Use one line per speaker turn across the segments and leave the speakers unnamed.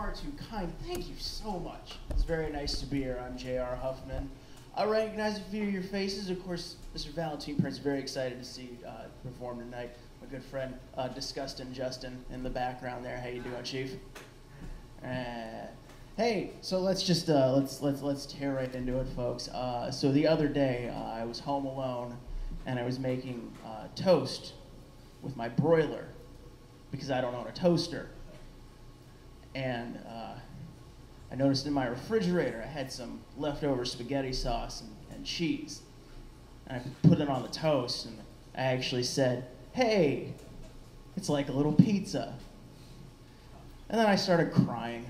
far too kind. Thank you so much. It's very nice to be here. I'm J.R. Huffman. I recognize a few of your faces. Of course, Mr. Valentine Prince, very excited to see you perform tonight. My good friend, Disgustin' Justin, in the background there. How you doing, Chief? Hey, so let's just let's tear right into it, folks. So the other day, I was home alone, and I was making toast with my broiler because I don't own a toaster. And I noticed in my refrigerator I had some leftover spaghetti sauce and cheese. And I put it on the toast, and I actually said, "Hey, it's like a little pizza." And then I started crying.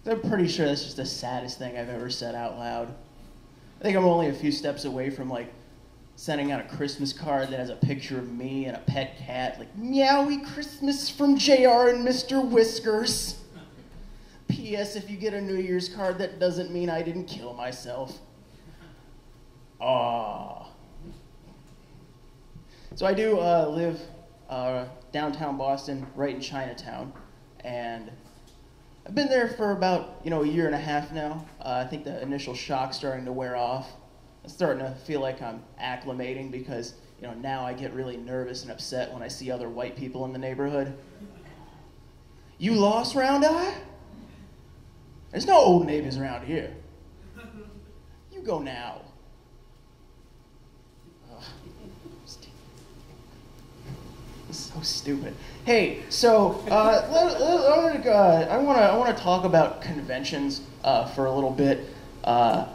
I'm pretty sure that's just the saddest thing I've ever said out loud. I think I'm only a few steps away from like sending out a Christmas card that has a picture of me and a pet cat, like, "Meowie Christmas from JR and Mr. Whiskers. P.S. If you get a New Year's card, that doesn't mean I didn't kill myself." Aww. So I do live downtown Boston, right in Chinatown, and I've been there for about, a year and a half now. I think the initial shock's starting to wear off. I'm starting to feel like I'm acclimating because, now I get really nervous and upset when I see other white people in the neighborhood. "You lost, Round Eye? There's no old neighbors around here. You go now." Ugh. This is so stupid. Hey, so I want to talk about conventions for a little bit. I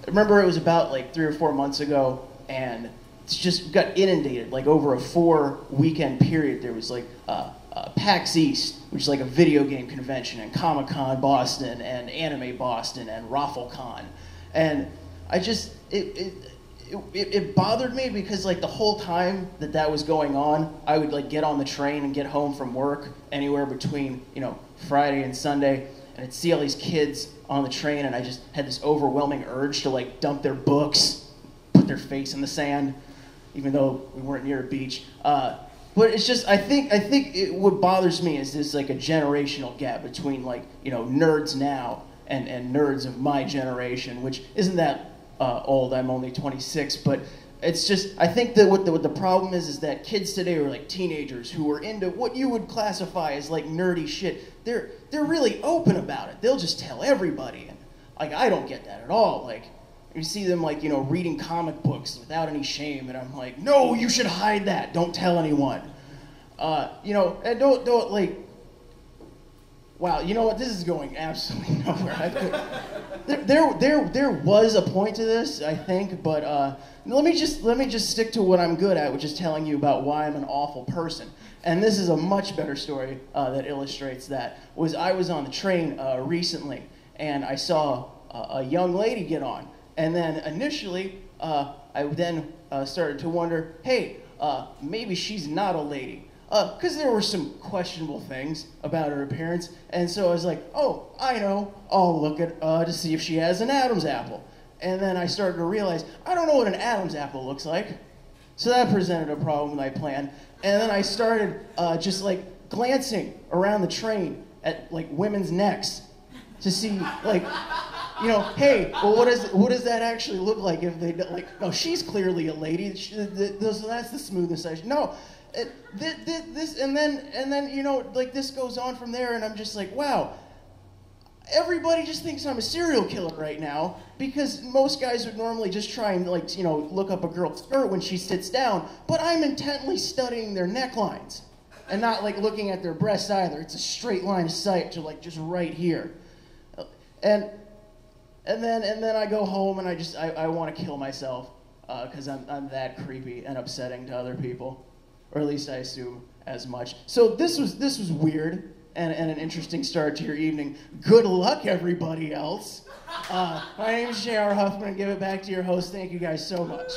remember it was about like 3 or 4 months ago, and it's just got inundated. Like over a 4-weekend period, there was like PAX East, which is like a video game convention, and Comic-Con Boston, and Anime Boston, and RaffleCon, and I just it bothered me because like the whole time that was going on, I would like get on the train and get home from work anywhere between Friday and Sunday, and I'd see all these kids on the train, and I just had this overwhelming urge to like dump their books, put their face in the sand, even though we weren't near a beach. But it's just I think what bothers me is this like a generational gap between like nerds now and nerds of my generation, which isn't that old. I'm only 26, but it's just I think that what the problem is that kids today are like teenagers who are into what you would classify as like nerdy shit. They're really open about it. They'll just tell everybody, and like I don't get that at all. Like you see them like reading comic books without any shame, and I'm like, no, you should hide that. Don't tell anyone. And don't like. Wow, you know what? This is going absolutely nowhere. There was a point to this, I think, but let me just stick to what I'm good at, which is telling you about why I'm an awful person. And this is a much better story that illustrates that. I was on the train recently, and I saw a young lady get on, and then initially I then started to wonder, hey, maybe she's not a lady. Because there were some questionable things about her appearance, and so I was like, oh, I know, I'll look at to see if she has an Adam's apple. And then I started to realize, I don't know what an Adam's apple looks like. So that presented a problem with my plan. And then I started just like glancing around the train at like women's necks to see like, hey, well, what does that actually look like if they like? No, she's clearly a lady. That's the smoothest I should. No. This and then like this goes on from there, and I'm just like, wow, everybody just thinks I'm a serial killer right now because most guys would normally just try and like look up a girl's skirt when she sits down, but I'm intently studying their necklines and not like looking at their breasts either. It's a straight line of sight to like just right here, and then I go home and I want to kill myself because I'm that creepy and upsetting to other people. Or at least I assume as much. So this was weird and an interesting start to your evening. Good luck, everybody else. My name is J.R. Huffman. Give it back to your host. Thank you guys so much.